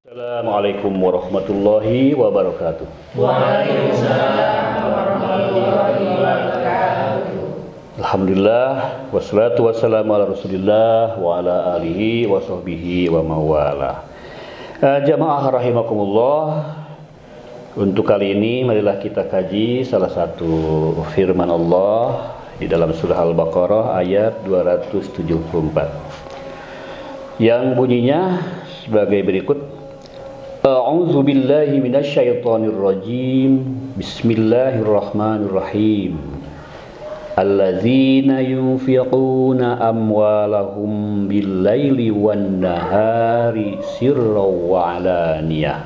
Assalamualaikum warahmatullahi wabarakatuh. Waalaikumsalam warahmatullahi wabarakatuh. Alhamdulillah wassalatu wassalamu ala Rasulillah wa ala alihi wa sahbihi wa mawala. Jamaah rahimakumullah, untuk kali ini marilah kita kaji salah satu firman Allah di dalam surah Al-Baqarah ayat 274 yang bunyinya sebagai berikut. A'udzu billahi minasyaitonir rajim. Bismillahirrahmanirrahim. Alladzina yunfiquna amwalahum bil-laili wan-nahari sirran wa 'alaniyah.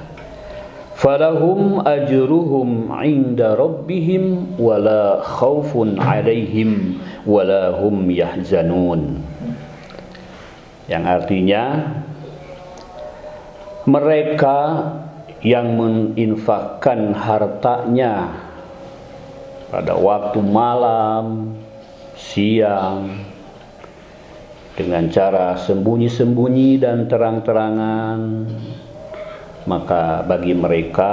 Falahum ajruhum 'inda rabbihim wala khaufun 'alaihim wala hum yahzanun. Yang artinya, mereka yang menginfakkan hartanya pada waktu malam, siang, dengan cara sembunyi-sembunyi dan terang-terangan, maka bagi mereka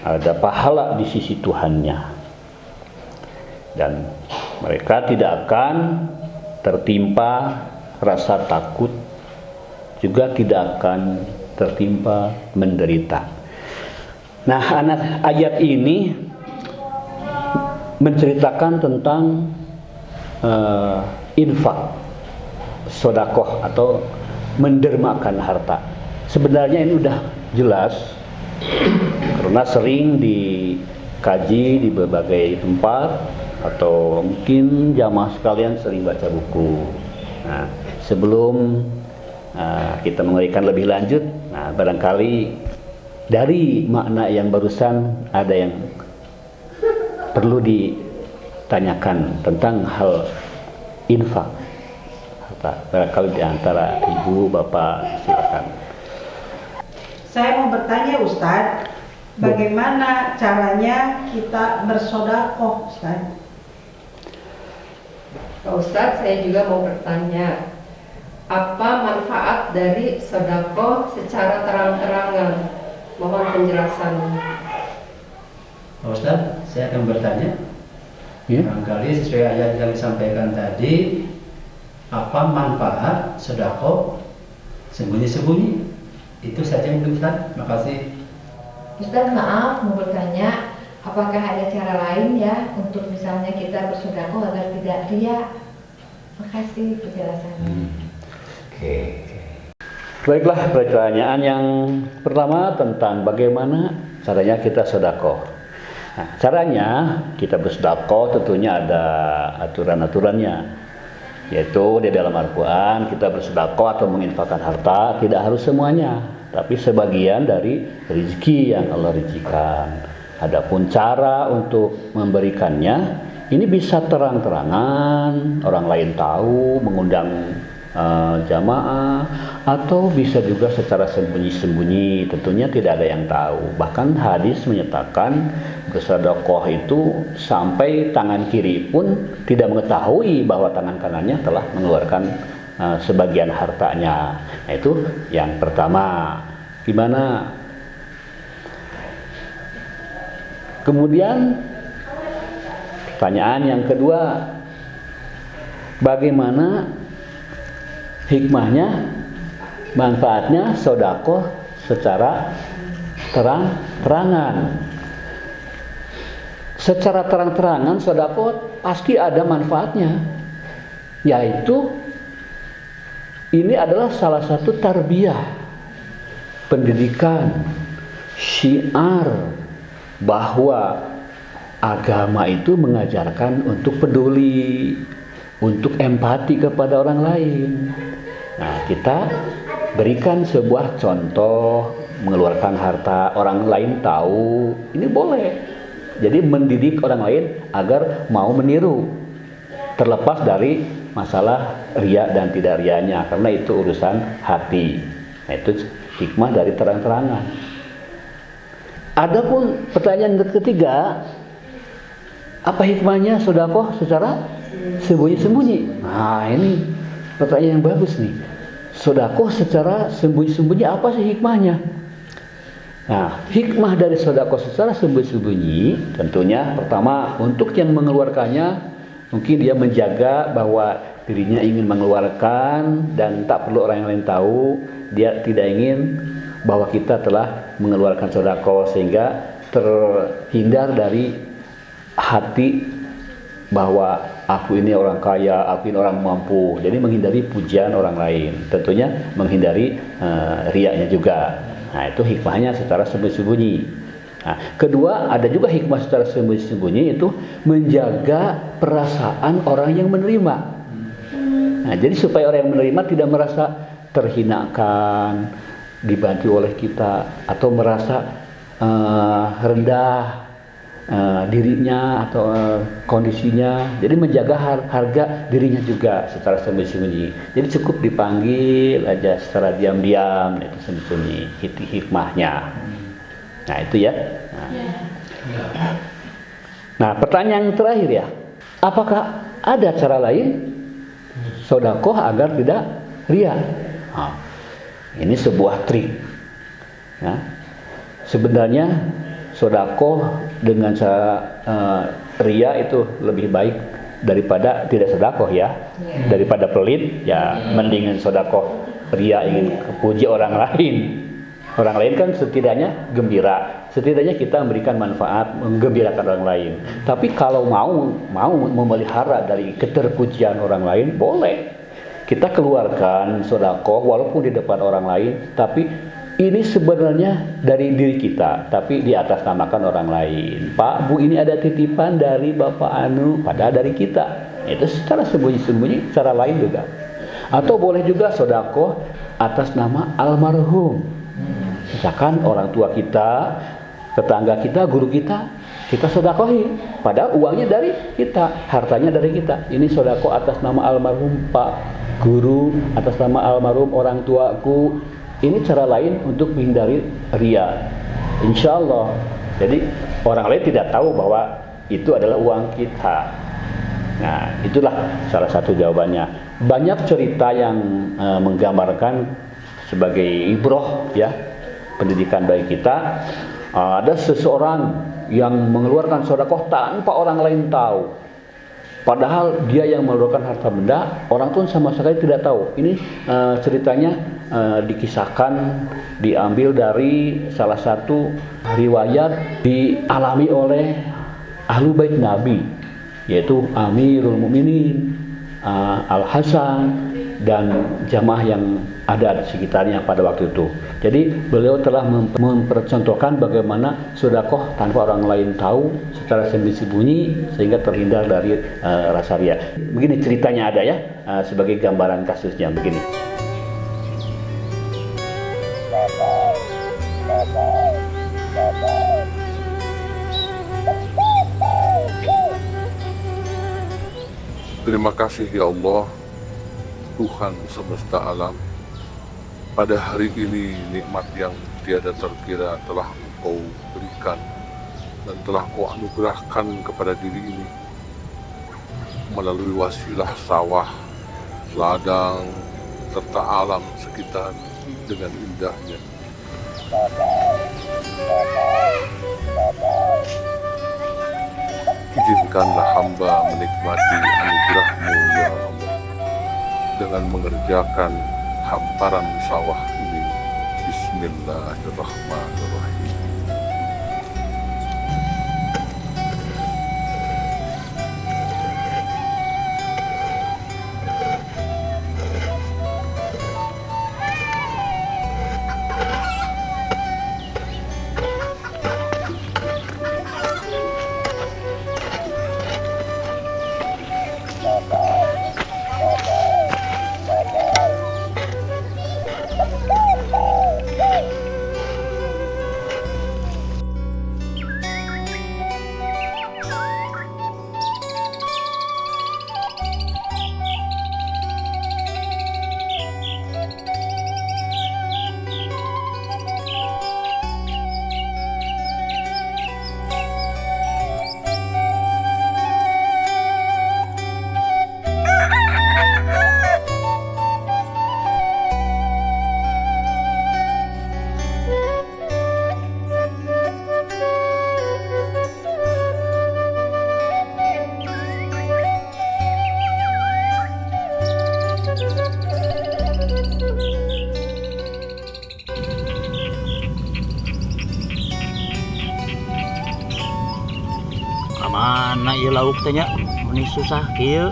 ada pahala di sisi Tuhannya, dan mereka tidak akan tertimpa rasa takut, juga tidak akan tertimpa menderita. Nah, ayat ini menceritakan tentang infak, sedekah atau mendermakan harta. Sebenarnya ini udah jelas karena sering dikaji di berbagai tempat, atau mungkin jamaah sekalian sering baca buku. Nah, sebelum kita menguraikan lebih lanjut, barangkali dari makna yang barusan ada yang perlu ditanyakan tentang hal infak harta. Barangkali di antara ibu, bapak, silakan. Saya mau bertanya Ustadz, bagaimana caranya kita bersedekah, Ustadz? Pak Ustadz, saya juga mau bertanya, apa manfaat dari sedekah secara terang-terangan? Mohon penjelasannya. Pak Ustadz, saya akan bertanya. Barangkali sesuai ayat yang disampaikan tadi, apa manfaat sedekah sembunyi-sembunyi? Itu saja mungkin Ustadz. Terima kasih. Ustadz, maaf mau bertanya, apakah ada cara lain ya untuk misalnya kita bersedekah agar tidak riya? Makasih penjelasannya. Oke. Baiklah, pertanyaan yang pertama tentang bagaimana caranya kita sedekah. Nah, caranya kita bersedekah tentunya ada aturan-aturannya, yaitu di dalam Al-Quran kita bersedekah atau menginfakkan harta tidak harus semuanya, tapi sebagian dari rezeki yang Allah rezekikan. Adapun cara untuk memberikannya ini bisa terang-terangan, orang lain tahu, mengundang jamaah, atau bisa juga secara sembunyi-sembunyi, tentunya tidak ada yang tahu. Bahkan hadis menyatakan bersedekah itu sampai tangan kiri pun tidak mengetahui bahwa tangan kanannya telah mengeluarkan sebagian hartanya. Nah, itu yang pertama. Gimana Kemudian pertanyaan yang kedua, bagaimana hikmahnya, manfaatnya sedekah secara terang-terangan? Secara terang-terangan sedekah pasti ada manfaatnya, yaitu ini adalah salah satu tarbiyah, pendidikan, syiar bahwa agama itu mengajarkan untuk peduli, untuk empati kepada orang lain. Nah, kita berikan sebuah contoh, mengeluarkan harta, orang lain tahu, ini boleh. Jadi mendidik orang lain agar mau meniru, terlepas dari masalah ria dan tidak rianya, karena itu urusan hati. Nah, itu hikmah dari terang-terangan. Adapun pertanyaan ketiga, apa hikmahnya sedekah secara sembunyi-sembunyi? Nah, ini pertanyaan yang bagus nih. Sedekah secara sembunyi-sembunyi, apa sih hikmahnya? Nah, hikmah dari sedekah secara sembunyi-sembunyi tentunya pertama, untuk yang mengeluarkannya mungkin dia menjaga bahwa dirinya ingin mengeluarkan dan tak perlu orang lain tahu. Dia tidak ingin bahwa kita telah mengeluarkan sedekah, sehingga terhindar dari hati bahwa aku ini orang kaya, aku ini orang mampu. Jadi menghindari pujian orang lain, tentunya menghindari riaknya juga. Nah, itu hikmahnya secara sembunyi-sembunyi. Nah, kedua, ada juga hikmah secara sembunyi-sembunyi, itu menjaga perasaan orang yang menerima. Nah, jadi supaya orang yang menerima tidak merasa terhinakan, dibantu oleh kita, atau merasa rendah dirinya atau kondisinya. Jadi menjaga harga dirinya juga secara sembunyi-sembunyi. Jadi cukup dipanggil aja secara diam-diam, itu sembunyi hikmahnya. Nah, itu ya. Nah, pertanyaan terakhir ya, apakah ada cara lain sedekah agar tidak ria? Nah, ini sebuah trik. Ya. Sebenarnya sedekah dengan cara ria itu lebih baik daripada tidak sedekah ya. Daripada pelit ya, mendingan sedekah ria ingin puji orang lain. Orang lain kan setidaknya gembira, setidaknya kita memberikan manfaat, menggembirakan orang lain. Tapi kalau mau memelihara dari keterpujian orang lain, boleh kita keluarkan sedekah walaupun di depan orang lain, tapi ini sebenarnya dari diri kita, tapi di atas namakan orang lain. Pak, Bu, ini ada titipan dari Bapak Anu, padahal dari kita. Itu secara sembunyi-sembunyi, secara lain juga. Atau boleh juga sedekah atas nama almarhum. Misalkan orang tua kita, tetangga kita, guru kita sedekahi. Padahal uangnya dari kita, hartanya dari kita. Ini sedekah atas nama almarhum Pak Guru, atas nama almarhum orang tuaku. Ini cara lain untuk menghindari ria, insya Allah. Jadi orang lain tidak tahu bahwa itu adalah uang kita. Nah, itulah salah satu jawabannya. Banyak cerita yang menggambarkan sebagai ibroh ya, pendidikan bagi kita. Ada seseorang yang mengeluarkan sedekah tanpa orang lain tahu. Padahal dia yang mengeluarkan harta benda, orang pun sama sekali tidak tahu. Ini ceritanya dikisahkan, diambil dari salah satu riwayat dialami oleh ahlu bait Nabi, yaitu Amirul Mukminin Al-Hasan dan jamaah yang ada di sekitarnya pada waktu itu. Jadi beliau telah mempercontohkan bagaimana sedekah tanpa orang lain tahu, secara sembunyi-sembunyi, sehingga terhindar dari rasa ria. Begini ceritanya ada ya, sebagai gambaran kasusnya begini. Terima kasih ya Allah, Tuhan semesta alam. Pada hari ini nikmat yang tiada terkira telah Engkau berikan dan telah Kau anugerahkan kepada diri ini melalui wasilah sawah, ladang, serta alam sekitar dengan indahnya. izinkanlah hamba menikmati anugerah-Mu ya Allah dengan mengerjakan hamparan sawah ini. Bismillahirrahmanirrahim. Mana ieu lauk teh nya meni susah kieu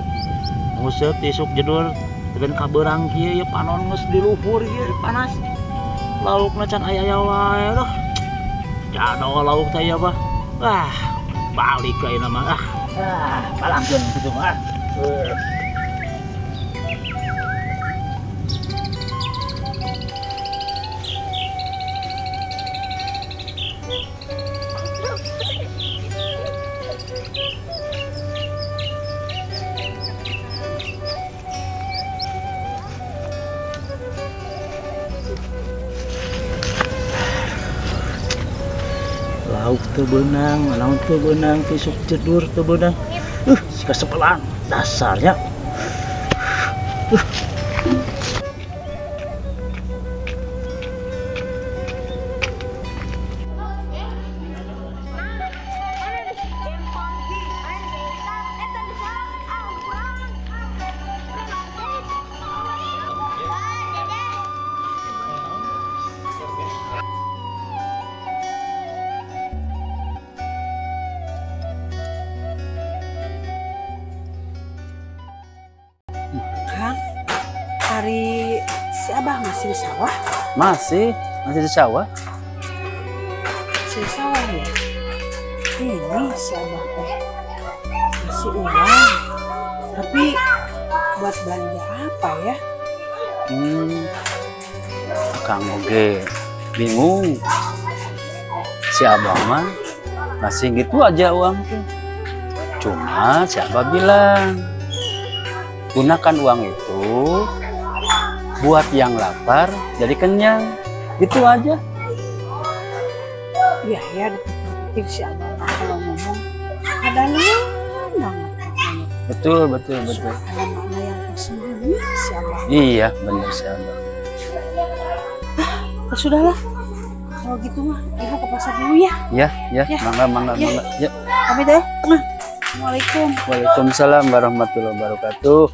nguseup tisuk jedul dengan kabeurang kieu ya panon geus di luhur ieu panas laukna can aya-aya wae doh jado lauk teh ya bah balik ka ieu mah palangkeun kitu mah lauk teu beunang, naon teu beunang, tisuk jedur teu beunang. Sika sepelan dasarnya. Kang, hari si Abah masih di sawah? Masih di sawah. Si sawah ya? Ini si Abah teh masih uang. Tapi buat belanja apa ya? Kang oge bingung. Si Abah mah masih gitu aja uang tuh. Cuma si Abah bilang gunakan uang itu buat yang lapar jadi kenyang, gitu aja. Iya ya, dipikir si Abah kalau ngomong kadang-kadang banget. Betul. Ada makna yang tersembunyi si Abah. Iya, benar si Abah. Sudahlah, kalau gitu mah ibu ke pasar dulu ya. Ya, Ya. mangga. Ya. Pamit ya. Assalamualaikum. Waalaikumsalam warahmatullahi wabarakatuh.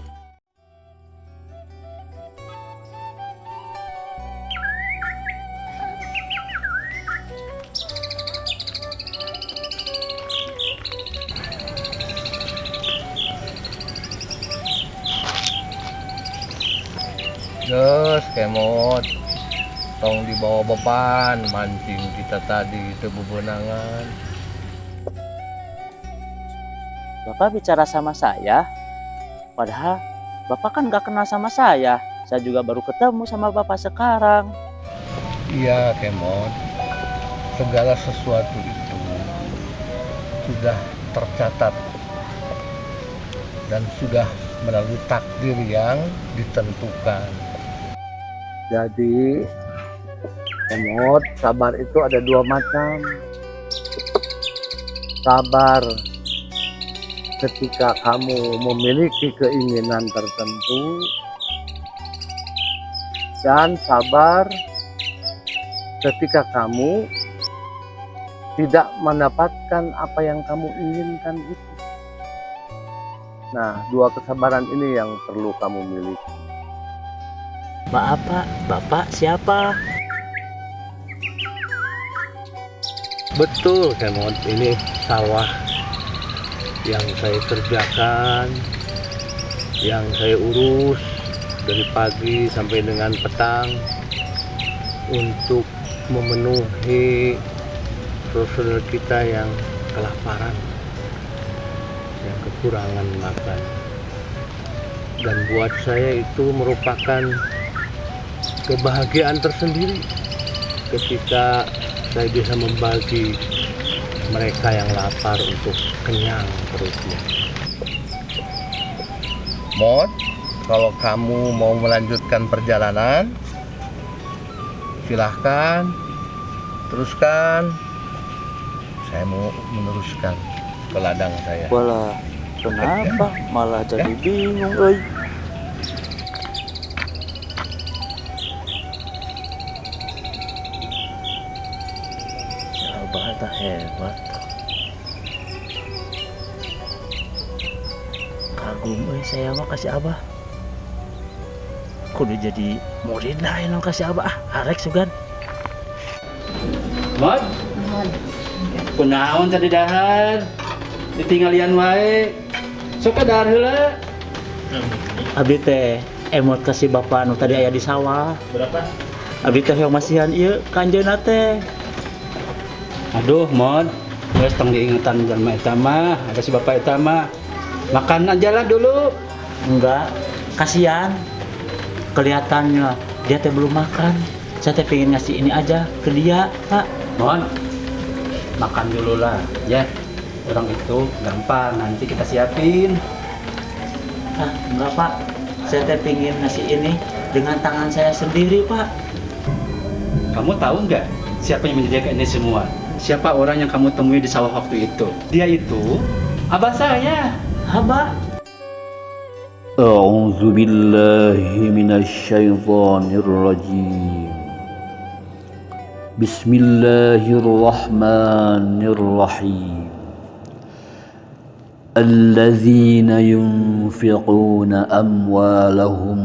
Terus kemot tong dibawa beban mancing kita tadi itu bebenangan. Bapak bicara sama saya, padahal Bapak kan gak kenal sama saya. Saya juga baru ketemu sama Bapak sekarang. Iya kemot, segala sesuatu itu sudah tercatat dan sudah melalui takdir yang ditentukan. Jadi, Kemot, sabar itu ada dua macam. Sabar ketika kamu memiliki keinginan tertentu, dan sabar ketika kamu tidak mendapatkan apa yang kamu inginkan itu. Nah, dua kesabaran ini yang perlu kamu miliki. Maaf Pak, Bapak siapa? Betul, Kemot. Ini sawah yang saya kerjakan, yang saya urus dari pagi sampai dengan petang untuk memenuhi saudara kita yang kelaparan, yang kekurangan makan. Dan buat saya itu merupakan kebahagiaan tersendiri ketika saya bisa membagi mereka yang lapar untuk kenyang perutnya. Mod, kalau kamu mau melanjutkan perjalanan, silahkan, teruskan. Saya mau meneruskan ke ladang saya. Walah, kenapa malah jadi bingung euy? Abah tah hebat. Kagum euy saya mah kasih Abah. Kudu jadi murid lah yang kasih Abah. Arek sugan. Mod, kunaon tadi dahar? Ditinggalian wae. Sok dahar heula. Abdi teh emot kasih bapak nu tadi aya di sawah. Berapa? Abdi teh yang masihan ieu kanjeuna teh. Aduh, Mod. Geus tong diingetan jalma eta mah, ada si bapak eta mah. Makan aja lah dulu. Enggak, kasihan. Kelihatannya dia teh belum makan. Saya teh pengen ngasih ini aja ke dia, Pak. Mod, makan dulu lah, ya. Orang itu gampang, nanti kita siapin. Ah, enggak, Pak. Saya teh pengen ngasih ini dengan tangan saya sendiri, Pak. Kamu tahu nggak siapa yang menyediakan ini semua? Siapa orang yang kamu temui di sawah waktu itu? Dia itu abah saya. Abah. A'udzu billahi minasyaitonir rajim. Bismillahirrahmanirrahim. Alladzina yunfiquna amwalahum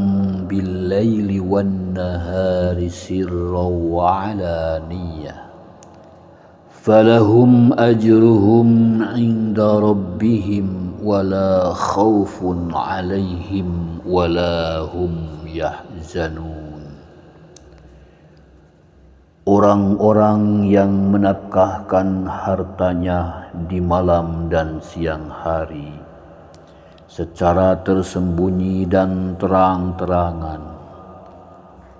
bil-laili wan-nahari sirran wa 'alaniyah. Falahum ajruhum 'inda rabbihim wala khaufun 'alaihim wala hum yahzanun. Orang-orang yang menafkahkan hartanya di malam dan siang hari secara tersembunyi dan terang-terangan,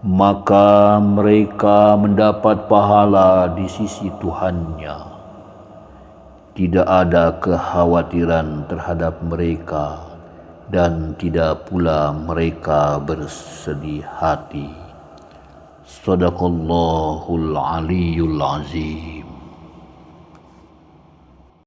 maka mereka mendapat pahala di sisi Tuhannya. Tidak ada kekhawatiran terhadap mereka dan tidak pula mereka bersedih hati. Sadaqallahul Aliyyul Azim.